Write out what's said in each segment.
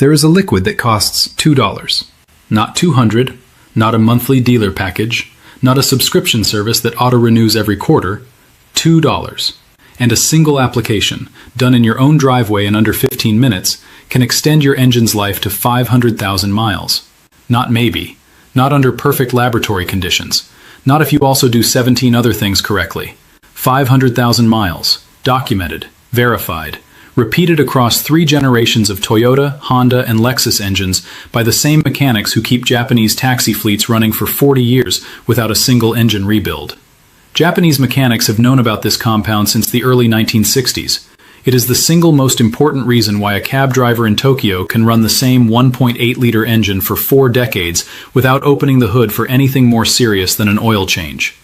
There is a liquid that costs $2. Not $200, not a monthly dealer package, not a subscription service that auto-renews every quarter. $2. And a single application, done in your own driveway in under 15 minutes, can extend your engine's life to 500,000 miles. Not maybe. Not under perfect laboratory conditions. Not if you also do 17 other things correctly. 500,000 miles. Documented. Verified. Repeated across 3 generations of Toyota, Honda, and Lexus engines by the same mechanics who keep Japanese taxi fleets running for 40 years without a single engine rebuild. Japanese mechanics have known about this compound since the early 1960s. It is the single most important reason why a cab driver in Tokyo can run the same 1.8-liter engine for 4 decades without opening the hood for anything more serious than an oil change.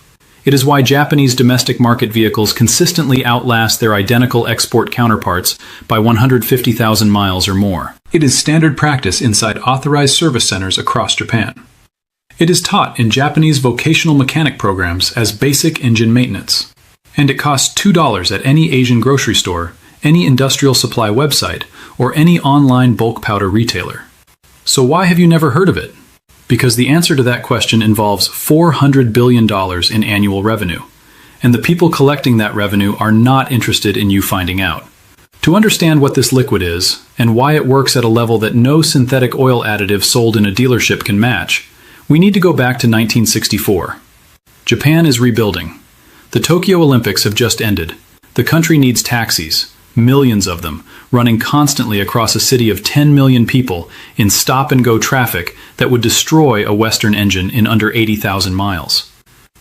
It is why Japanese domestic market vehicles consistently outlast their identical export counterparts by 150,000 miles or more. It is standard practice inside authorized service centers across Japan. It is taught in Japanese vocational mechanic programs as basic engine maintenance. And it costs $2 at any Asian grocery store, any industrial supply website, or any online bulk powder retailer. So why have you never heard of it? Because the answer to that question involves $400 billion in annual revenue. And the people collecting that revenue are not interested in you finding out. To understand what this liquid is, and why it works at a level that no synthetic oil additive sold in a dealership can match, we need to go back to 1964. Japan is rebuilding. The Tokyo Olympics have just ended. The country needs taxis, millions of them, running constantly across a city of 10 million people in stop-and-go traffic that would destroy a Western engine in under 80,000 miles.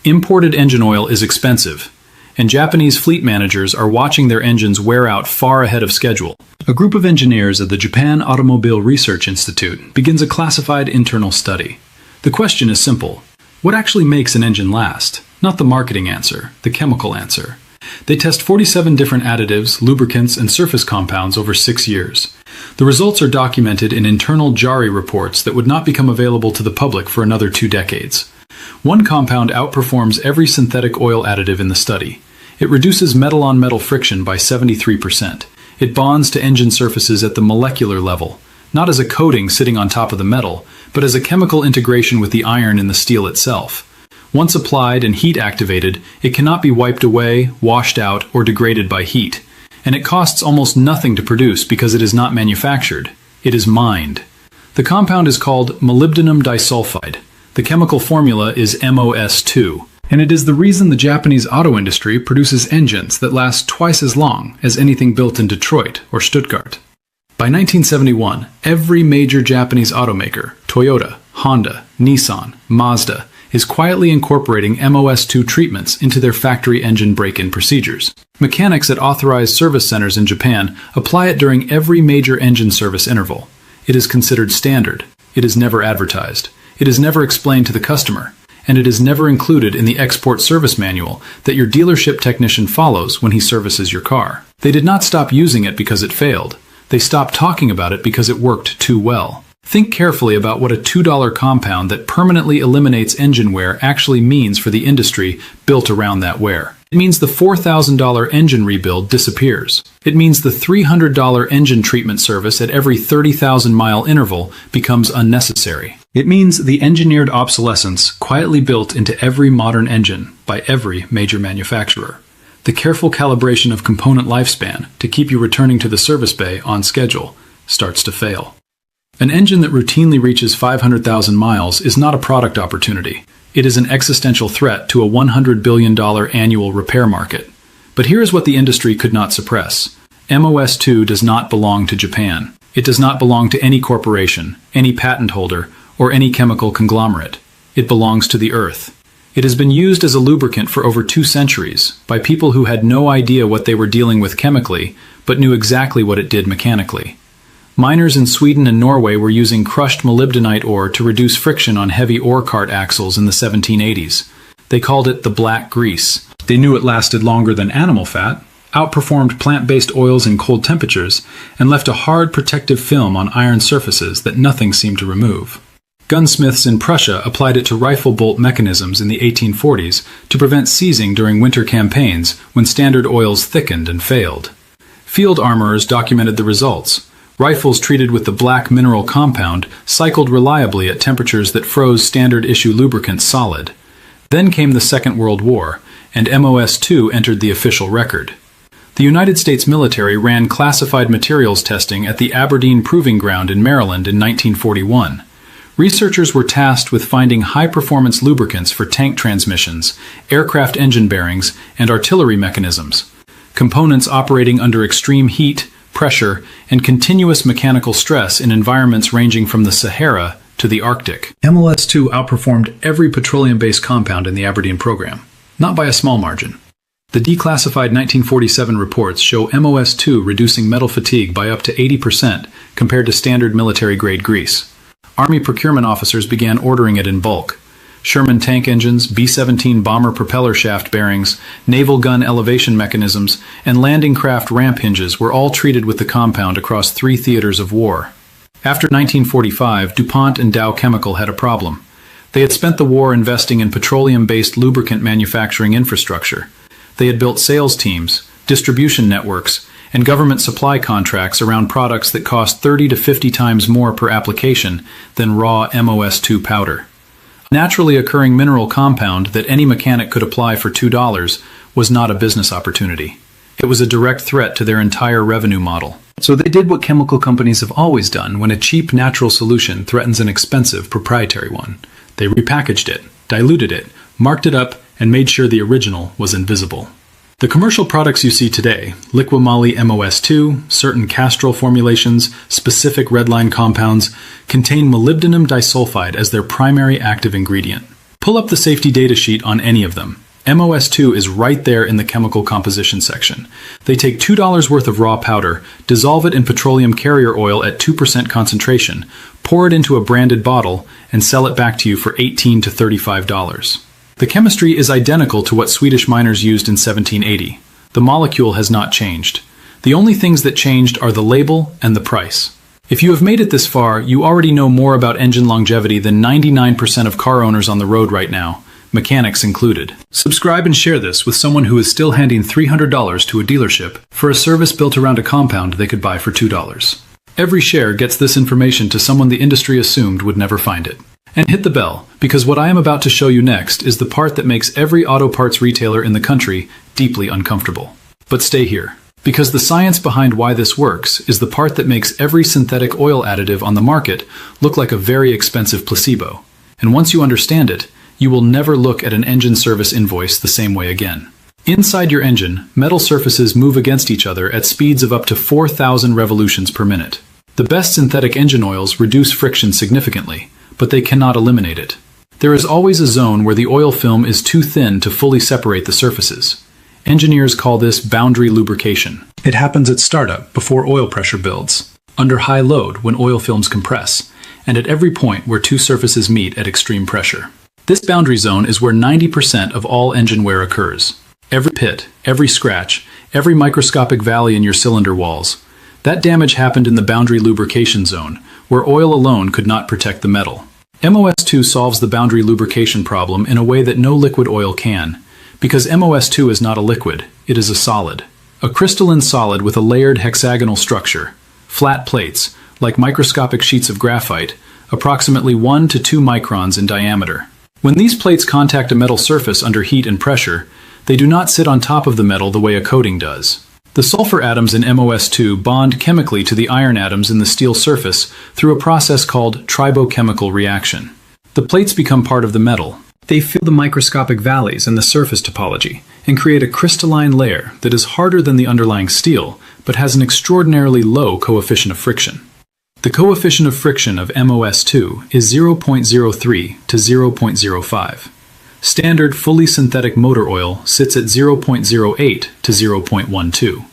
Imported engine oil is expensive, and Japanese fleet managers are watching their engines wear out far ahead of schedule. A group of engineers at the Japan Automobile Research Institute begins a classified internal study. The question is simple. What actually makes an engine last? Not the marketing answer, the chemical answer. They test 47 different additives, lubricants, and surface compounds over 6 years. The results are documented in internal JARI reports that would not become available to the public for another 2 decades. One compound outperforms every synthetic oil additive in the study. It reduces metal-on-metal friction by 73%. It bonds to engine surfaces at the molecular level, not as a coating sitting on top of the metal, but as a chemical integration with the iron in the steel itself. Once applied and heat activated, it cannot be wiped away, washed out, or degraded by heat. And it costs almost nothing to produce because it is not manufactured. It is mined. The compound is called molybdenum disulfide. The chemical formula is MOS2. And it is the reason the Japanese auto industry produces engines that last twice as long as anything built in Detroit or Stuttgart. By 1971, every major Japanese automaker, Toyota, Honda, Nissan, Mazda, is quietly incorporating MOS2 treatments into their factory engine break-in procedures. Mechanics at authorized service centers in Japan apply it during every major engine service interval. It is considered standard. It is never advertised. It is never explained to the customer. And it is never included in the export service manual that your dealership technician follows when he services your car. They did not stop using it because it failed. They stopped talking about it because it worked too well. Think carefully about what a $2 compound that permanently eliminates engine wear actually means for the industry built around that wear. It means the $4,000 engine rebuild disappears. It means the $300 engine treatment service at every 30,000-mile interval becomes unnecessary. It means the engineered obsolescence quietly built into every modern engine by every major manufacturer. The careful calibration of component lifespan to keep you returning to the service bay on schedule starts to fail. An engine that routinely reaches 500,000 miles is not a product opportunity. It is an existential threat to a $100 billion annual repair market. But here is what the industry could not suppress. MOS2 does not belong to Japan. It does not belong to any corporation, any patent holder, or any chemical conglomerate. It belongs to the earth. It has been used as a lubricant for over 2 centuries by people who had no idea what they were dealing with chemically, but knew exactly what it did mechanically. Miners in Sweden and Norway were using crushed molybdenite ore to reduce friction on heavy ore cart axles in the 1780s. They called it the black grease. They knew it lasted longer than animal fat, outperformed plant-based oils in cold temperatures, and left a hard protective film on iron surfaces that nothing seemed to remove. Gunsmiths in Prussia applied it to rifle bolt mechanisms in the 1840s to prevent seizing during winter campaigns when standard oils thickened and failed. Field armorers documented the results. Rifles treated with the black mineral compound cycled reliably at temperatures that froze standard-issue lubricants solid. Then came the Second World War, and MOS-2 entered the official record. The United States military ran classified materials testing at the Aberdeen Proving Ground in Maryland in 1941. Researchers were tasked with finding high-performance lubricants for tank transmissions, aircraft engine bearings, and artillery mechanisms, components operating under extreme heat, pressure, and continuous mechanical stress in environments ranging from the Sahara to the Arctic. MOS-2 outperformed every petroleum-based compound in the Aberdeen program, not by a small margin. The declassified 1947 reports show MOS-2 reducing metal fatigue by up to 80% compared to standard military-grade grease. Army procurement officers began ordering it in bulk. Sherman tank engines, B-17 bomber propeller shaft bearings, naval gun elevation mechanisms, and landing craft ramp hinges were all treated with the compound across 3 theaters of war. After 1945, DuPont and Dow Chemical had a problem. They had spent the war investing in petroleum-based lubricant manufacturing infrastructure. They had built sales teams, distribution networks, and government supply contracts around products that cost 30 to 50 times more per application than raw MOS-2 powder. A naturally occurring mineral compound that any mechanic could apply for $2 was not a business opportunity. It was a direct threat to their entire revenue model. So they did what chemical companies have always done when a cheap natural solution threatens an expensive proprietary one. They repackaged it, diluted it, marked it up, and made sure the original was invisible. The commercial products you see today, Liqui-Moly MOS-2, certain Castrol formulations, specific redline compounds, contain molybdenum disulfide as their primary active ingredient. Pull up the safety data sheet on any of them. MOS-2 is right there in the chemical composition section. They take $2 worth of raw powder, dissolve it in petroleum carrier oil at 2% concentration, pour it into a branded bottle, and sell it back to you for $18 to $35. The chemistry is identical to what Swedish miners used in 1780. The molecule has not changed. The only things that changed are the label and the price. If you have made it this far, you already know more about engine longevity than 99% of car owners on the road right now, mechanics included. Subscribe and share this with someone who is still handing $300 to a dealership for a service built around a compound they could buy for $2. Every share gets this information to someone the industry assumed would never find it. And hit the bell, because what I am about to show you next is the part that makes every auto parts retailer in the country deeply uncomfortable. But stay here, because the science behind why this works is the part that makes every synthetic oil additive on the market look like a very expensive placebo. And once you understand it, you will never look at an engine service invoice the same way again. Inside your engine, metal surfaces move against each other at speeds of up to 4,000 revolutions per minute. The best synthetic engine oils reduce friction significantly, but they cannot eliminate it. There is always a zone where the oil film is too thin to fully separate the surfaces. Engineers call this boundary lubrication. It happens at startup before oil pressure builds, under high load when oil films compress, and at every point where two surfaces meet at extreme pressure. This boundary zone is where 90% of all engine wear occurs. Every pit, every scratch, every microscopic valley in your cylinder walls. That damage happened in the boundary lubrication zone, where oil alone could not protect the metal. MOS-2 solves the boundary lubrication problem in a way that no liquid oil can, because MOS-2 is not a liquid, it is a solid. A crystalline solid with a layered hexagonal structure. Flat plates, like microscopic sheets of graphite, approximately 1 to 2 microns in diameter. When these plates contact a metal surface under heat and pressure, they do not sit on top of the metal the way a coating does. The sulfur atoms in MOS-2 bond chemically to the iron atoms in the steel surface through a process called tribochemical reaction. The plates become part of the metal. They fill the microscopic valleys in the surface topology and create a crystalline layer that is harder than the underlying steel, but has an extraordinarily low coefficient of friction. The coefficient of friction of MOS-2 is 0.03 to 0.05. Standard fully synthetic motor oil sits at 0.08 to 0.12.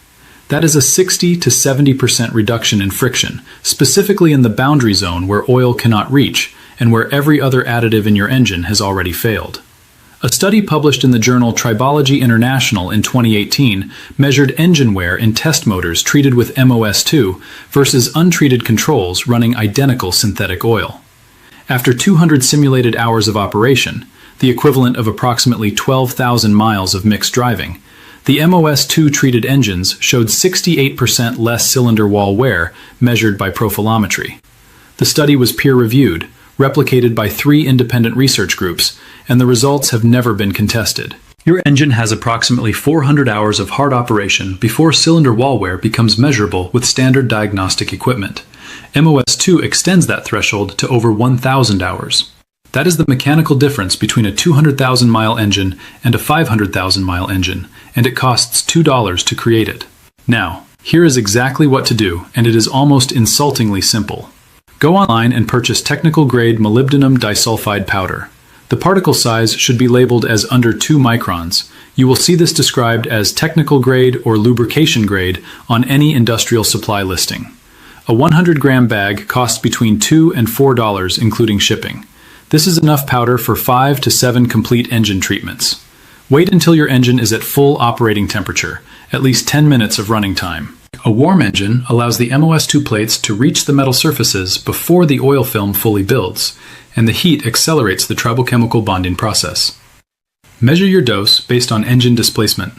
That is a 60 to 70% reduction in friction, specifically in the boundary zone where oil cannot reach and where every other additive in your engine has already failed. A study published in the journal Tribology International in 2018 measured engine wear in test motors treated with MOS-2 versus untreated controls running identical synthetic oil. After 200 simulated hours of operation, the equivalent of approximately 12,000 miles of mixed driving, The MOS2 treated engines showed 68% less cylinder wall wear measured by profilometry. The study was peer-reviewed, replicated by 3 independent research groups, and the results have never been contested. Your engine has approximately 400 hours of hard operation before cylinder wall wear becomes measurable with standard diagnostic equipment. MOS2 extends that threshold to over 1,000 hours. That is the mechanical difference between a 200,000-mile engine and a 500,000-mile engine, and it costs $2 to create it. Now, here is exactly what to do, and it is almost insultingly simple. Go online and purchase technical-grade molybdenum disulfide powder. The particle size should be labeled as under 2 microns. You will see this described as technical grade or lubrication grade on any industrial supply listing. A 100-gram bag costs between $2 and $4 including shipping. This is enough powder for 5 to 7 complete engine treatments. Wait until your engine is at full operating temperature, at least 10 minutes of running time. A warm engine allows the MOS2 plates to reach the metal surfaces before the oil film fully builds, and the heat accelerates the tribochemical bonding process. Measure your dose based on engine displacement.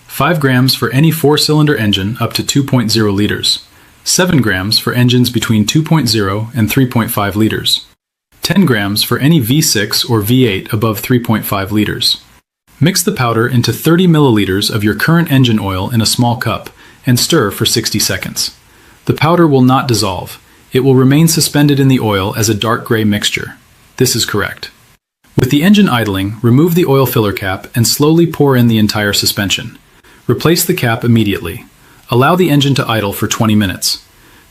5 grams for any 4-cylinder engine up to 2.0 liters. 7 grams for engines between 2.0 and 3.5 liters. 10 grams for any V6 or V8 above 3.5 liters. Mix the powder into 30 milliliters of your current engine oil in a small cup and stir for 60 seconds. The powder will not dissolve. It will remain suspended in the oil as a dark gray mixture. This is correct. With the engine idling, remove the oil filler cap and slowly pour in the entire suspension. Replace the cap immediately. Allow the engine to idle for 20 minutes.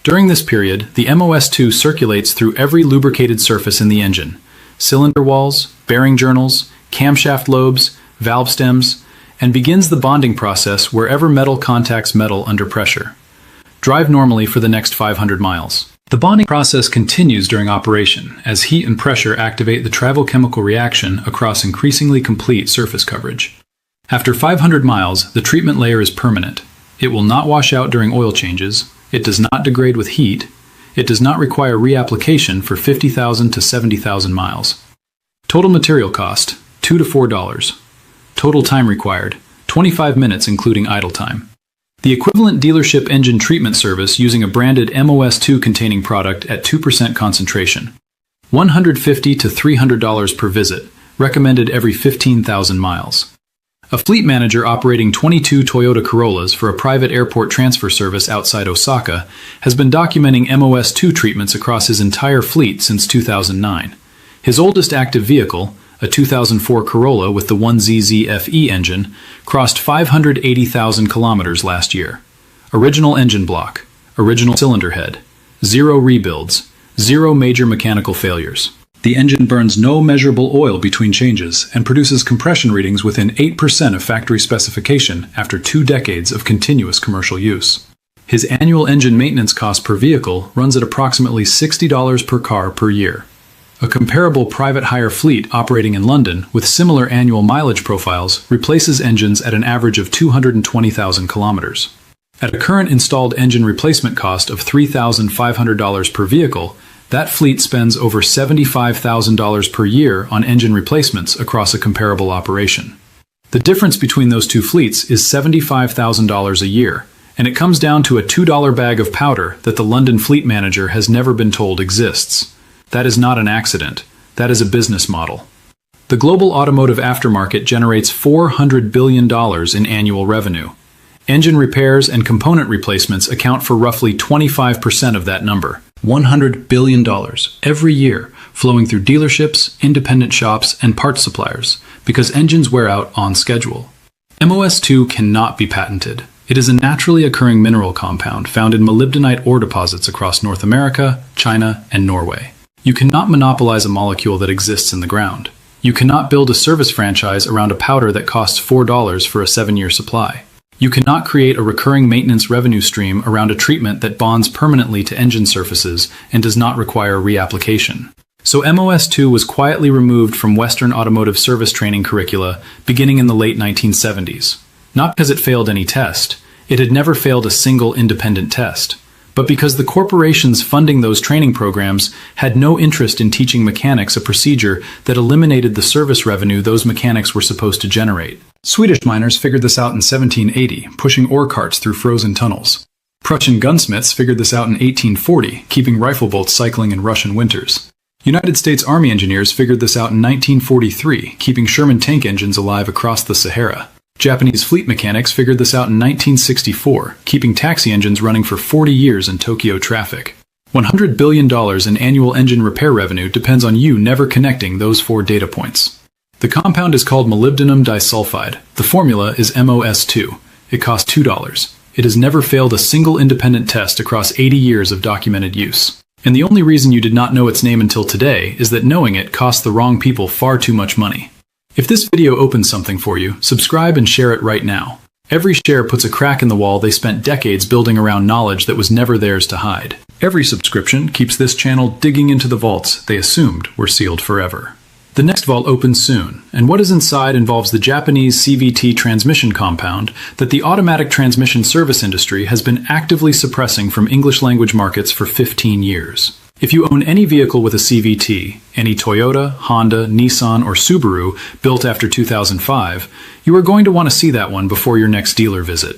During this period, the MOS2 circulates through every lubricated surface in the engine: cylinder walls, bearing journals, camshaft lobes, valve stems, and begins the bonding process wherever metal contacts metal under pressure. Drive normally for the next 500 miles. The bonding process continues during operation as heat and pressure activate the tribochemical reaction across increasingly complete surface coverage. After 500 miles, the treatment layer is permanent. It will not wash out during oil changes. It does not degrade with heat. It does not require reapplication for 50,000 to 70,000 miles. Total material cost, $2 to $4. Total time required, 25 minutes including idle time. The equivalent dealership engine treatment service using a branded MOS2 containing product at 2% concentration. $150 to $300 per visit, recommended every 15,000 miles. A fleet manager operating 22 Toyota Corollas for a private airport transfer service outside Osaka has been documenting MOS2 treatments across his entire fleet since 2009. His oldest active vehicle, a 2004 Corolla with the 1ZZFE engine, crossed 580,000 kilometers last year. Original engine block, original cylinder head, 0 rebuilds, 0 major mechanical failures. The engine burns no measurable oil between changes and produces compression readings within 8% of factory specification after 2 decades of continuous commercial use. His annual engine maintenance cost per vehicle runs at approximately $60 per car per year. A comparable private hire fleet operating in London with similar annual mileage profiles replaces engines at an average of 220,000 kilometers. At a current installed engine replacement cost of $3,500 per vehicle, that fleet spends over $75,000 per year on engine replacements across a comparable operation. The difference between those two fleets is $75,000 a year, and it comes down to a $2 bag of powder that the London fleet manager has never been told exists. That is not an accident. That is a business model. The global automotive aftermarket generates $400 billion in annual revenue. Engine repairs and component replacements account for roughly 25% of that number. $100 billion every year flowing through dealerships, independent shops, and parts suppliers because engines wear out on schedule. MOS2 cannot be patented. It is a naturally occurring mineral compound found in molybdenite ore deposits across North America, China, and Norway. You cannot monopolize a molecule that exists in the ground. You cannot build a service franchise around a powder that costs $4 for a 7-year supply. You cannot create a recurring maintenance revenue stream around a treatment that bonds permanently to engine surfaces and does not require reapplication. So MOS2 was quietly removed from Western automotive service training curricula beginning in the late 1970s. Not because it failed any test. It had never failed a single independent test. But because the corporations funding those training programs had no interest in teaching mechanics a procedure that eliminated the service revenue those mechanics were supposed to generate. Swedish miners figured this out in 1780, pushing ore carts through frozen tunnels. Prussian gunsmiths figured this out in 1840, keeping rifle bolts cycling in Russian winters. United States Army engineers figured this out in 1943, keeping Sherman tank engines alive across the Sahara. Japanese fleet mechanics figured this out in 1964, keeping taxi engines running for 40 years in Tokyo traffic. $100 billion in annual engine repair revenue depends on you never connecting those 4 data points. The compound is called molybdenum disulfide. The formula is MOS2. It costs $2. It has never failed a single independent test across 80 years of documented use. And the only reason you did not know its name until today is that knowing it cost the wrong people far too much money. If this video opens something for you, subscribe and share it right now. Every share puts a crack in the wall they spent decades building around knowledge that was never theirs to hide. Every subscription keeps this channel digging into the vaults they assumed were sealed forever. The next vault opens soon, and what is inside involves the Japanese CVT transmission compound that the automatic transmission service industry has been actively suppressing from English-language markets for 15 years. If you own any vehicle with a CVT, any Toyota, Honda, Nissan, or Subaru built after 2005, you are going to want to see that one before your next dealer visit.